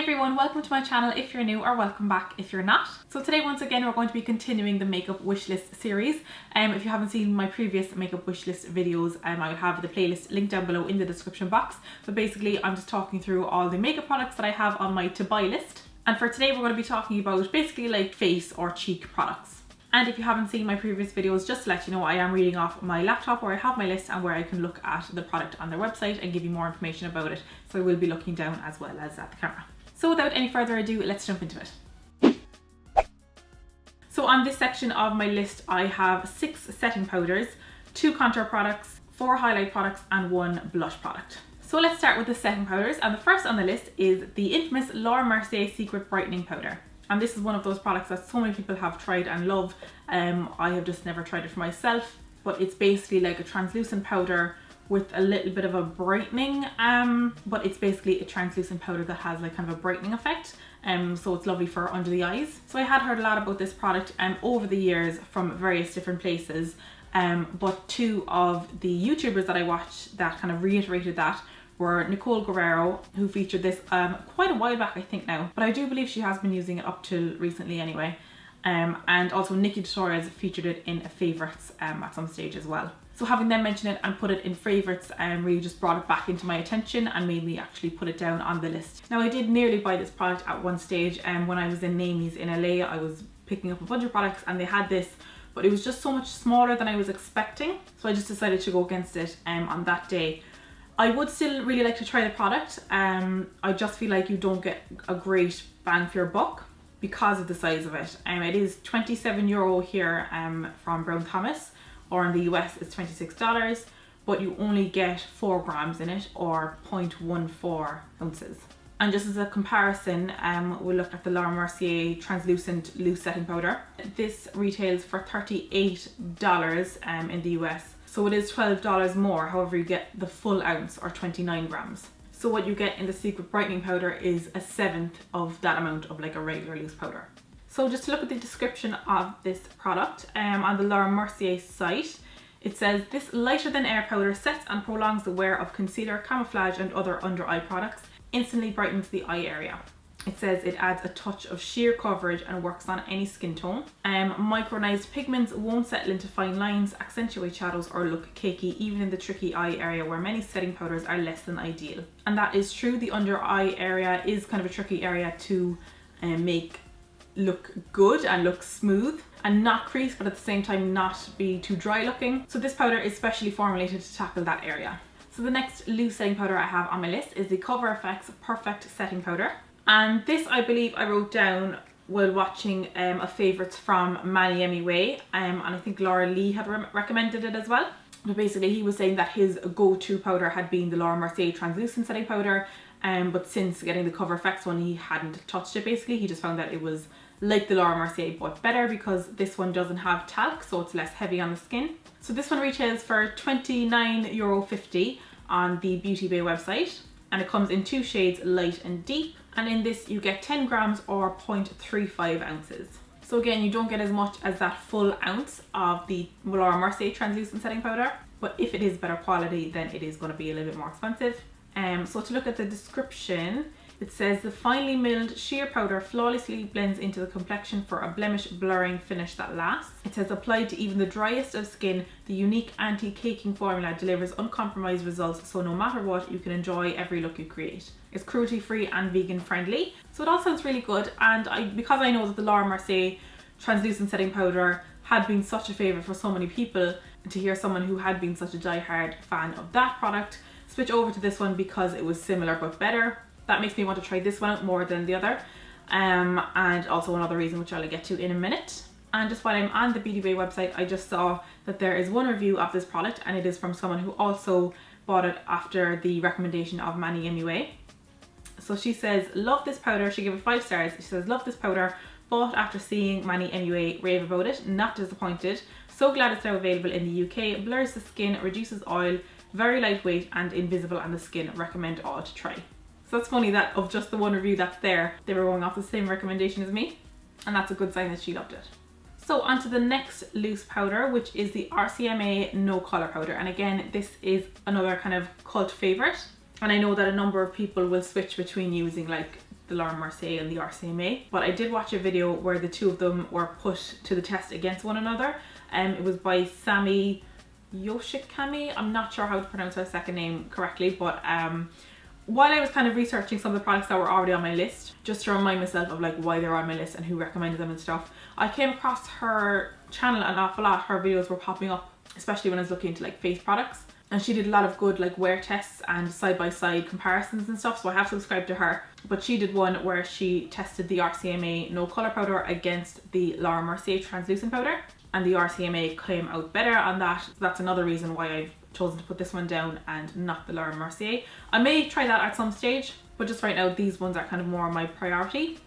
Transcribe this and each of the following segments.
everyone, welcome to my channel if you're new, or welcome back if you're not. So today once again we're going to be continuing the makeup wishlist series. If you haven't seen my previous makeup wishlist videos, I will have the playlist linked down below in the description box. But basically I'm just talking through all the makeup products that I have on my to buy list. And for today we're going to be talking about basically like face or cheek products. And if you haven't seen my previous videos, just to let you know, I am reading off my laptop where I have my list and where I can look at the product on their website and give you more information about it. So I will be looking down as well as at the camera. So without any further ado, let's jump into it. So on this section of my list, I have 6 setting powders, 2 contour products, 4 highlight products and 1 blush product. So let's start with the setting powders, and the first on the list is the infamous Mercier Secret Brightening Powder. And this is one of those products that so many people have tried and love. I have just never tried it for myself, but it's basically like a translucent powder with a little bit of a brightening, but it's basically a translucent powder that has like kind of a brightening effect. So it's lovely for under the eyes. So I had heard a lot about this product over the years from various different places, but 2 of the YouTubers that I watched that kind of reiterated that were Nicole Guerrero, who featured this quite a while back I think now, but I do believe she has been using it up till recently anyway, and also Nikki Tutorials featured it in favourites at some stage as well. So having them mention it and put it in favourites really just brought it back into my attention and made me actually put it down on the list. Now I did nearly buy this product at one stage, and when I was in Amy's in LA I was picking up a bunch of products and they had this, but it was just so much smaller than I was expecting, so I just decided to go against it on that day. I would still really like to try the product. I just feel like you don't get a great bang for your buck because of the size of it. It is €27 here from Brown Thomas, or in the US it's $26, but you only get 4 grams in it, or 0.14 ounces. And just as a comparison, we'll look at the Mercier translucent loose setting powder. This retails for $38 in the US. So it is $12 more, however you get the full ounce, or 29 grams. So what you get in the Secret Brightening Powder is a 1/7 of that amount of like a regular loose powder. So just to look at the description of this product, on the Mercier site, it says, this lighter than air powder sets and prolongs the wear of concealer, camouflage and other under eye products, instantly brightens the eye area. It says it adds a touch of sheer coverage and works on any skin tone. Micronized pigments won't settle into fine lines, accentuate shadows or look cakey, even in the tricky eye area where many setting powders are less than ideal. And that is true. The under eye area is kind of a tricky area to make look good and look smooth and not crease, but at the same time not be too dry looking. So this powder is specially formulated to tackle that area. So the next loose setting powder I have on my list is the Cover FX Perfect Setting Powder. And this I believe I wrote down while watching a favourites from MSEN, and I think Laura Lee had recommended it as well. But basically he was saying that his go-to powder had been the Mercier translucent setting powder, but since getting the Cover FX one he hadn't touched it basically. He just found that it was like the Mercier but better because this one doesn't have talc, so it's less heavy on the skin. So this one retails for €29.50 on the Beauty Bay website, and it comes in 2 shades, light and deep. And in this you get 10 grams or 0.35 ounces. So again, you don't get as much as that full ounce of the Mercier translucent setting powder, but if it is better quality then it is going to be a little bit more expensive. So to look at the description, it says the finely milled sheer powder flawlessly blends into the complexion for a blemish blurring finish that lasts. It says applied to even the driest of skin, the unique anti-caking formula delivers uncompromised results, so no matter what you can enjoy every look you create. It's cruelty free and vegan friendly. So it all sounds really good, and because I know that the Mercier translucent setting powder had been such a favourite for so many people, and to hear someone who had been such a die-hard fan of that product switch over to this one because it was similar but better, that makes me want to try this one out more than the other. And also another reason which I'll get to in a minute. And just while I'm on the Beauty Bay website, I just saw that there is one review of this product, and it is from someone who also bought it after the recommendation of MSEN. So she says, love this powder. She gave it 5 stars. She says, love this powder. Bought after seeing MSEN rave about it. Not disappointed. So glad it's now available in the UK. Blurs the skin, reduces oil, very lightweight and invisible on the skin. Recommend all to try. So that's funny that of just the one review that's there, they were going off the same recommendation as me. And that's a good sign that she loved it. So on to the next loose powder, which is the RCMA No Colour Powder. And again, this is another kind of cult favourite. And I know that a number of people will switch between using like the Mercier and the RCMA, but I did watch a video where the two of them were put to the test against one another. It was by Sami Yoshikami. I'm not sure how to pronounce her second name correctly, but while I was kind of researching some of the products that were already on my list, just to remind myself of like why they're on my list and who recommended them and stuff, I came across her channel an awful lot. Her videos were popping up, especially when I was looking into like face products, and she did a lot of good like wear tests and side-by-side comparisons and stuff, so I have subscribed to her. But she did one where she tested the RCMA no colour powder against the Mercier translucent powder, and the RCMA came out better on that. So that's another reason why I've chosen to put this one down and not the Mercier. I may try that at some stage, but just right now these ones are kind of more my priority.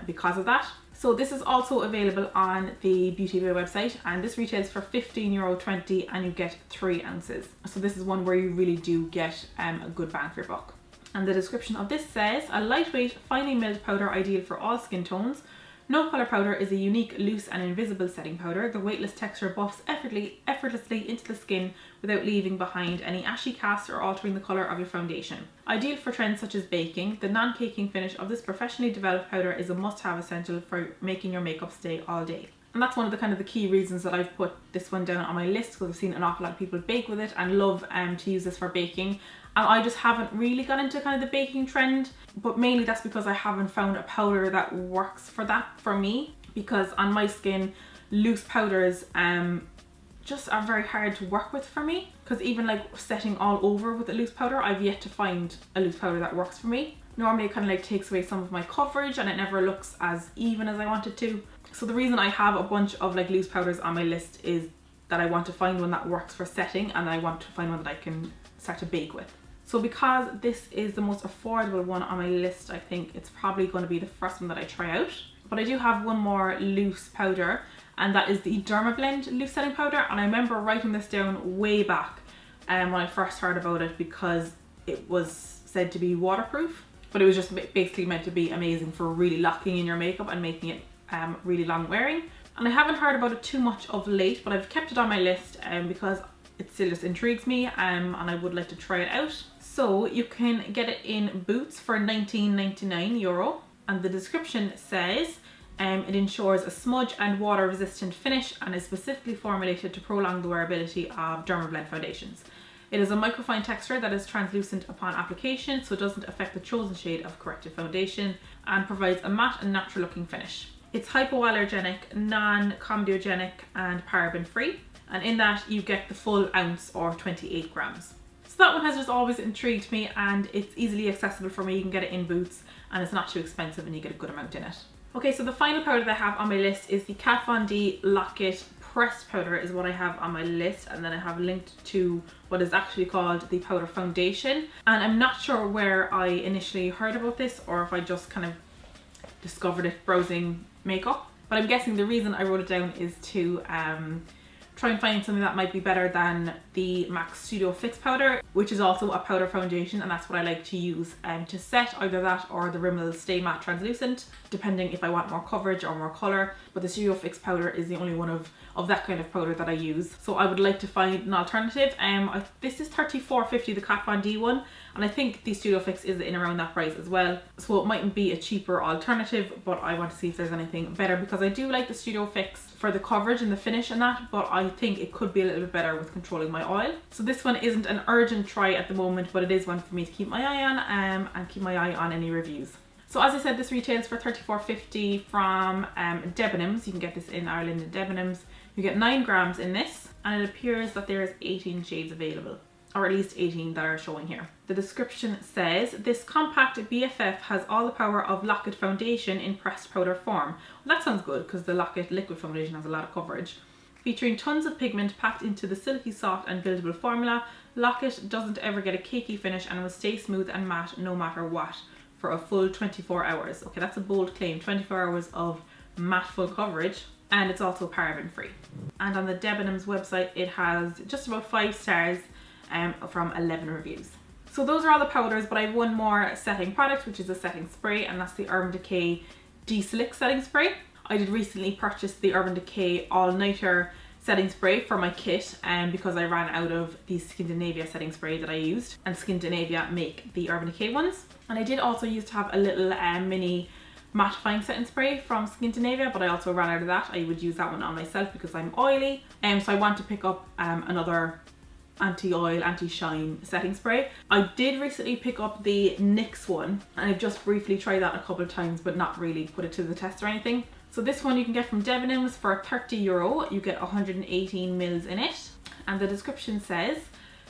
Because of that. So this is also available on the BeautyMUA website, and this retails for €15.20 and you get 3 ounces. So this is one where you really do get a good bang for your buck. And the description of this says, a lightweight, finely milled powder ideal for all skin tones. No Colour Powder is a unique, loose and invisible setting powder. The weightless texture buffs effortlessly into the skin without leaving behind any ashy cast or altering the colour of your foundation. Ideal for trends such as baking, the non-caking finish of this professionally developed powder is a must-have essential for making your makeup stay all day. And that's one of the kind of the key reasons that I've put this one down on my list, because I've seen an awful lot of people bake with it and love to use this for baking. And I just haven't really got into kind of the baking trend, but mainly that's because I haven't found a powder that works for that for me, because on my skin, loose powders just are very hard to work with for me, because even like setting all over with a loose powder, I've yet to find a loose powder that works for me. Normally it kind of like takes away some of my coverage and it never looks as even as I want it to. So the reason I have a bunch of like loose powders on my list is that I want to find one that works for setting, and I want to find one that I can start to bake with. So because this is the most affordable one on my list, I think it's probably going to be the first one that I try out. But I do have one more loose powder, and that is the Dermablend loose setting powder. And I remember writing this down way back when I first heard about it, because it was said to be waterproof, but it was just basically meant to be amazing for really locking in your makeup and making it really long wearing. And I haven't heard about it too much of late, but I've kept it on my list because it still just intrigues me, and I would like to try it out. So you can get it in Boots for €19.99, and the description says it ensures a smudge and water resistant finish and is specifically formulated to prolong the wearability of Dermablend foundations. It is a microfine texture that is translucent upon application, so it doesn't affect the chosen shade of corrective foundation, and provides a matte and natural looking finish. It's hypoallergenic, non-comedogenic and paraben free, and in that you get the full ounce or 28 grams. So that one has just always intrigued me, and it's easily accessible for me. You can get it in Boots and it's not too expensive and you get a good amount in it. Okay, so the final powder that I have on my list is the Kat Von D Lock-It Pressed Powder is what I have on my list, and then I have linked to what is actually called the powder foundation. And I'm not sure where I initially heard about this or if I just kind of discovered it browsing makeup, but I'm guessing the reason I wrote it down is to try and find something that might be better than the MAC Studio Fix powder, which is also a powder foundation, and that's what I like to use to set, either that or the Rimmel Stay Matte Translucent, depending if I want more coverage or more colour. But the Studio Fix powder is the only one of that kind of powder that I use, so I would like to find an alternative. This is $34.50, the Kat Von D one, and I think the Studio Fix is in around that price as well, so it mightn't be a cheaper alternative, but I want to see if there's anything better, because I do like the Studio Fix for the coverage and the finish and that, but I think it could be a little bit better with controlling my oil. So this one isn't an urgent try at the moment, but it is one for me to keep my eye on and keep my eye on any reviews. So as I said, this retails for $34.50 from Debenhams. You can get this in Ireland in Debenhams. You get 9 grams in this, and it appears that there is 18 shades available, or at least 18 that are showing here. The description says, this compact BFF has all the power of Lock-It foundation in pressed powder form. Well, that sounds good, because the Lock-It liquid foundation has a lot of coverage. Featuring tons of pigment packed into the silky soft and buildable formula, Lock-It doesn't ever get a cakey finish and will stay smooth and matte no matter what for a full 24 hours. Okay, that's a bold claim, 24 hours of matte full coverage. And it's also paraben free. And on the Debenhams website, it has just about 5 stars from 11 reviews. So those are all the powders, but I have one more setting product, which is a setting spray, and that's the Urban Decay De-Silic setting spray. I did recently purchase the Urban Decay All Nighter setting spray for my kit because I ran out of the Scandinavia setting spray that I used, and Scandinavia make the Urban Decay ones. And I did also used to have a little mini mattifying setting spray from Scandinavia, but I also ran out of that. I would use that one on myself because I'm oily, so I want to pick up another anti-oil, anti-shine setting spray. I did recently pick up the NYX one, and I've just briefly tried that a couple of times but not really put it to the test or anything. So this one you can get from Debenhams for €30. You get 118 mils in it, and the description says,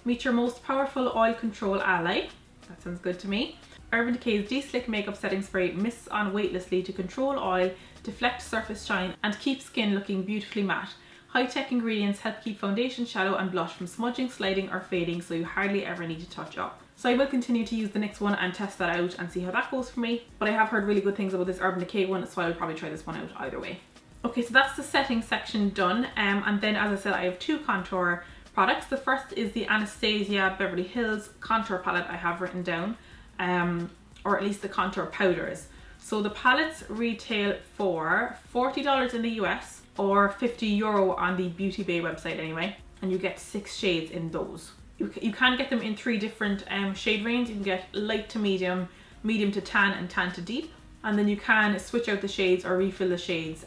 meet your most powerful oil control ally. That sounds good to me. Urban Decay's De-Slick Makeup Setting Spray mists on weightlessly to control oil, deflect surface shine, and keep skin looking beautifully matte. High-tech ingredients help keep foundation, shadow and blush from smudging, sliding or fading, so you hardly ever need to touch up. So I will continue to use the NYX one and test that out and see how that goes for me. But I have heard really good things about this Urban Decay one, so I will probably try this one out either way. Okay, so that's the setting section done. And then, as I said, I have two contour products. The first is the Anastasia Beverly Hills contour palette I have written down, or at least the contour powders. So the palettes retail for $40 in the US or €50 on the Beauty Bay website anyway, and you get 6 shades in those. You can get them in 3 different shade range. You can get light to medium, medium to tan, and tan to deep. And then you can switch out the shades or refill the shades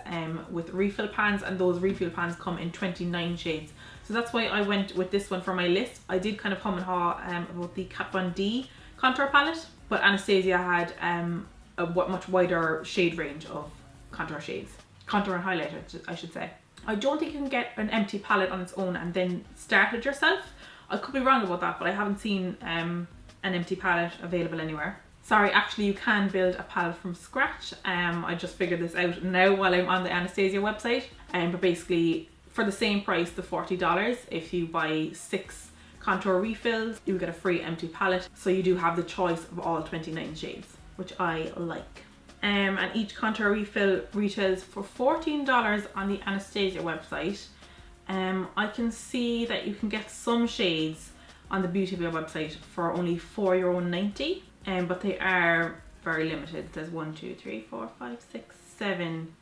with refill pans, and those refill pans come in 29 shades. So that's why I went with this one for my list. I did kind of hum and haw about the Kat Von D contour palette, but Anastasia had a much wider shade range of contour shades. Contour and highlighter, I should say. I don't think you can get an empty palette on its own and then start it yourself. I could be wrong about that, but I haven't seen an empty palette available anywhere. Sorry, actually you can build a palette from scratch. I just figured this out now while I'm on the Anastasia website. But basically, for the same price, the $40, if you buy 6 contour refills, you get a free empty palette. So you do have the choice of all 29 shades, which I like. And each contour refill retails for $14 on the Anastasia website. I can see that you can get some shades on the Beauty Bay website for only €4.90, but they are very limited. It says 1, 2, 3, 4, 5, 6, 7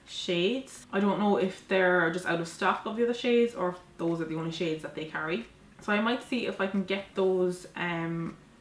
shades. I don't know if they're just out of stock of the other shades or if those are the only shades that they carry. So I might see if I can get those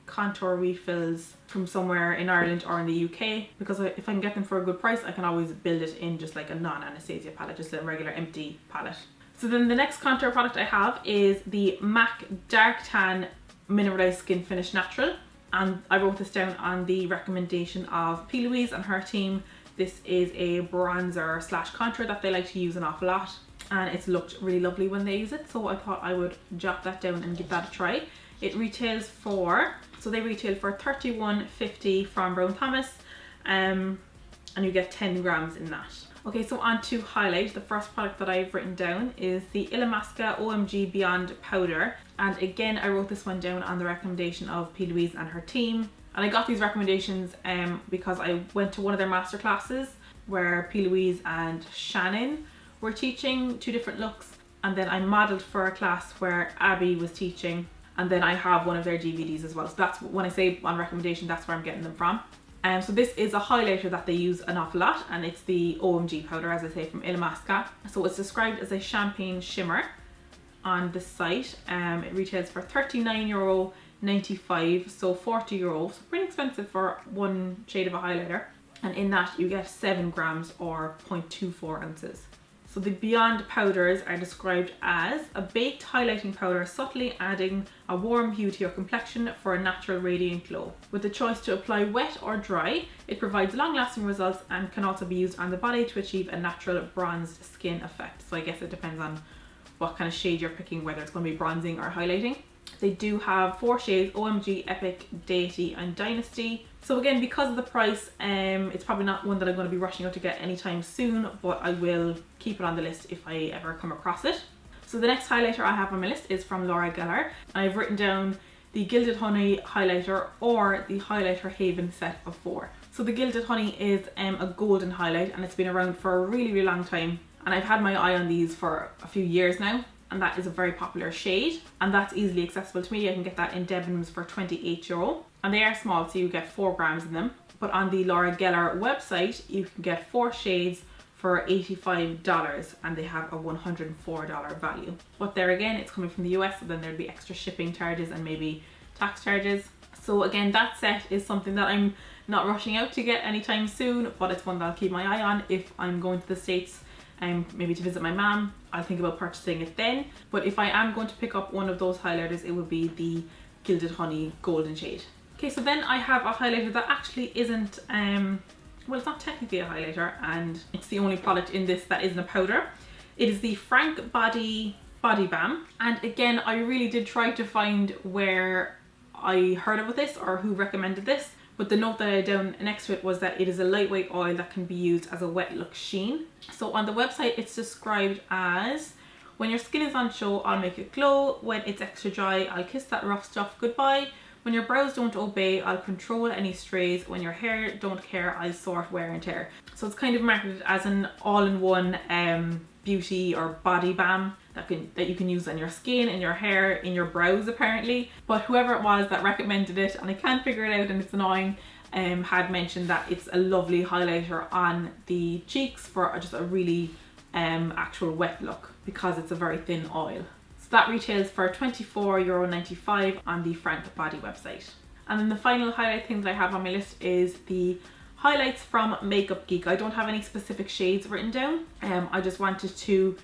contour refills from somewhere in Ireland or in the UK, because if I can get them for a good price, I can always build it in just like a non-Anastasia palette, just a regular empty palette. So then the next contour product I have is the MAC Dark Tan Mineralized Skin Finish Natural, and I wrote this down on the recommendation of P. Louise and her team. This is a bronzer slash contour that they like to use an awful lot, and it's looked really lovely when they use it, so I thought I would jot that down and give that a try. It retails for, so they retail for $31.50 from Brown Thomas, and you get 10 grams in that. Okay, so on to highlight. The first product that I've written down is the Illamasqua OMG Beyond Powder, and again I wrote this one down on the recommendation of P. Louise and her team. And I got these recommendations because I went to one of their masterclasses where P. Louise and Shannon were teaching 2 different looks, and then I modelled for a class where Abby was teaching, and then I have one of their DVDs as well. So that's when I say on recommendation, that's where I'm getting them from. So this is a highlighter that they use an awful lot, and it's the OMG powder, as I say, from Illamasqua. So it's described as a champagne shimmer on the site. It retails for €39.95, so €40, so pretty expensive for one shade of a highlighter. And in that you get 7 grams or 0.24 ounces. So the Beyond powders are described as a baked highlighting powder, subtly adding a warm hue to your complexion for a natural radiant glow. With the choice to apply wet or dry, it provides long-lasting results and can also be used on the body to achieve a natural bronzed skin effect. So I guess it depends on what kind of shade you're picking, whether it's going to be bronzing or highlighting. They do have 4 shades: OMG, Epic, Deity and Dynasty. So again, because of the price, it's probably not one that I'm going to be rushing out to get anytime soon, but I will keep it on the list if I ever come across it. So the next highlighter I have on my list is from Gellar, and I've written down the Gilded Honey highlighter or the Highlighter Haven set of 4. So the Gilded Honey is a golden highlight, and it's been around for a really, really long time, and I've had my eye on these for a few years now. And that is a very popular shade, and that's easily accessible to me. I can get that in Debenhams for €28, and they are small, so you get 4 grams in them. But on the Gellar website, you can get 4 shades for $85 and they have a $104 value. But there again, it's coming from the US, so then there'd be extra shipping charges and maybe tax charges. So again, that set is something that I'm not rushing out to get anytime soon, but it's one that I'll keep my eye on if I'm going to the States maybe to visit my mom. I'll think about purchasing it then. But if I am going to pick up one of those highlighters, it would be the Gilded Honey Golden Shade. Okay, so then I have a highlighter that actually isn't, well, it's not technically a highlighter, and it's the only product in this that isn't a powder. It is the Frank Body Balm. And again, I really did try to find where I heard about this or who recommended this. But the note that I had down next to it was that it is a lightweight oil that can be used as a wet look sheen. So on the website, it's described as, when your skin is on show, I'll make it glow. When it's extra dry, I'll kiss that rough stuff goodbye. When your brows don't obey, I'll control any strays. When your hair don't care, I'll sort wear and tear. So it's kind of marketed as an all-in-one beauty or body balm that you can use on your skin, in your hair, in your brows apparently. But whoever it was that recommended it, and I can't figure it out and it's annoying, had mentioned that it's a lovely highlighter on the cheeks for just a really actual wet look, because it's a very thin oil. So that retails for €24.95 on the Frank Body website. And then the final highlight thing that I have on my list is the highlights from Makeup Geek. I don't have any specific shades written down. I just wanted to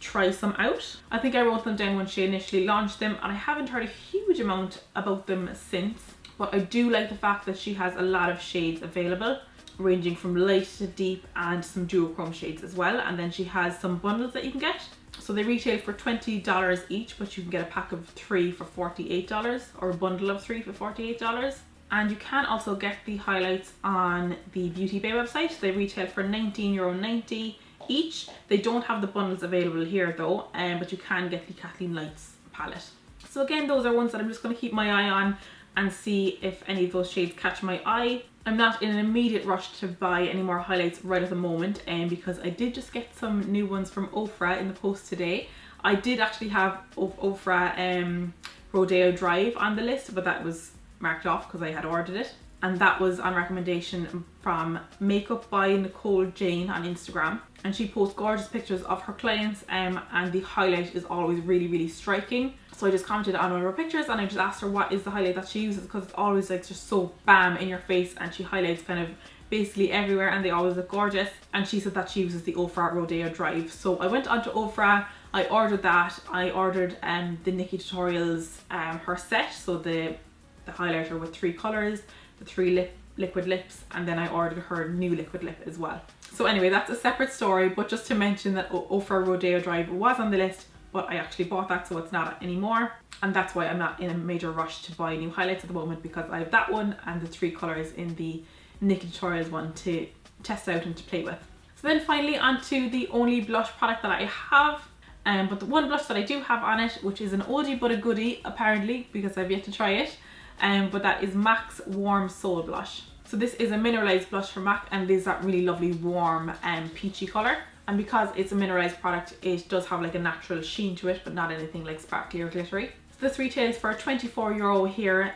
try some out. I think I wrote them down when she initially launched them, and I haven't heard a huge amount about them since. But I do like the fact that she has a lot of shades available, ranging from light to deep and some duochrome shades as well. And then she has some bundles that you can get. So they retail for $20 each, but you can get a pack of 3 for $48, or a bundle of 3 for $48. And you can also get the highlights on the Beauty Bay website. They retail for €19.90 each. They don't have the bundles available here though, but you can get the Kathleen Lights palette. So again, those are ones that I'm just going to keep my eye on and see if any of those shades catch my eye. I'm not in an immediate rush to buy any more highlights right at the moment, because I did just get some new ones from Ofra in the post today. I did actually have Ofra Rodeo Drive on the list, but that was marked off because I had ordered it. And that was on recommendation from Makeup by Nicole Jane on Instagram. And she posts gorgeous pictures of her clients, and the highlight is always really, really striking. So I just commented on one of her pictures and I just asked her what is the highlight that she uses, because it's always like just so bam in your face, and she highlights kind of basically everywhere and they always look gorgeous. And she said that she uses the Ofra Rodeo Drive. So I went onto Ofra, I ordered that. I ordered the Nikki Tutorials her set, so the highlighter with 3 colours, the 3 liquid lips, and then I ordered her new liquid lip as well. So anyway, that's a separate story, but just to mention that Ofra Rodeo Drive was on the list, but I actually bought that, so it's not anymore. And that's why I'm not in a major rush to buy new highlights at the moment, because I have that one and the 3 colours in the Nikki Tutorials one to test out and to play with. So then finally onto the only blush product that I have. But the one blush that I do have on it, which is an oldie but a goodie apparently, because I've yet to try it, but that is MAC's Warm Soul Blush. So this is a mineralized blush from MAC, and it is that really lovely warm peachy colour. And because it's a mineralized product, it does have like a natural sheen to it, but not anything like sparkly or glittery. So this retails for €24 here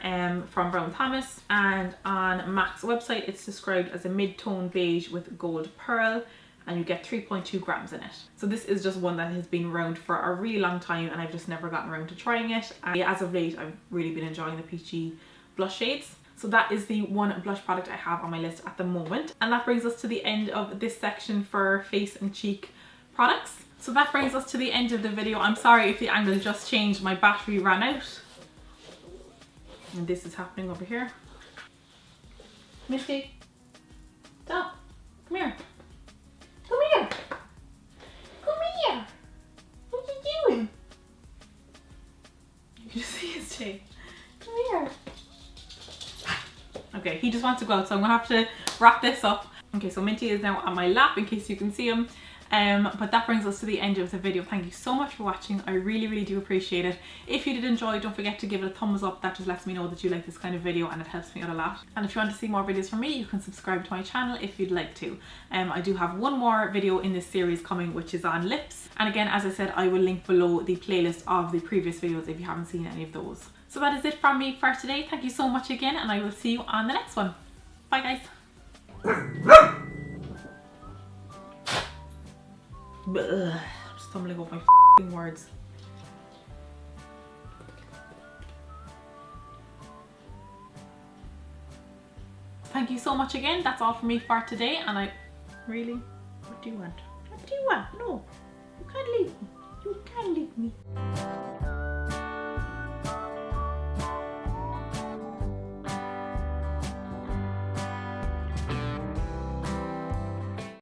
from Brown Thomas, and on MAC's website it's described as a mid-tone beige with gold pearl, and you get 3.2 grams in it. So this is just one that has been around for a really long time, and I've just never gotten around to trying it. And as of late, I've really been enjoying the peachy blush shades. So that is the one blush product I have on my list at the moment. And that brings us to the end of this section for face and cheek products. So that brings us to the end of the video. I'm sorry if the angle just changed, my battery ran out. And this is happening over here. Misty, stop, come here. Come here! Come here! What are you doing? You can just see his tail. Come here. Okay, he just wants to go out, so I'm gonna have to wrap this up. Okay, so Minty is now on my lap in case you can see him. But that brings us to the end of the video. Thank you so much for watching. I really, really do appreciate it. If you did enjoy, don't forget to give it a thumbs up. That just lets me know that you like this kind of video, and it helps me out a lot. And if you want to see more videos from me, you can subscribe to my channel if you'd like to. I do have one more video in this series coming, which is on lips. And again, as I said, I will link below the playlist of the previous videos if you haven't seen any of those. So that is it from me for today. Thank you so much again, and I will see you on the next one. Bye guys. I'm stumbling over my f***ing words. Thank you so much again. That's all from me for today. And I really, what do you want? What do you want? No, you can't leave me. You can't leave me.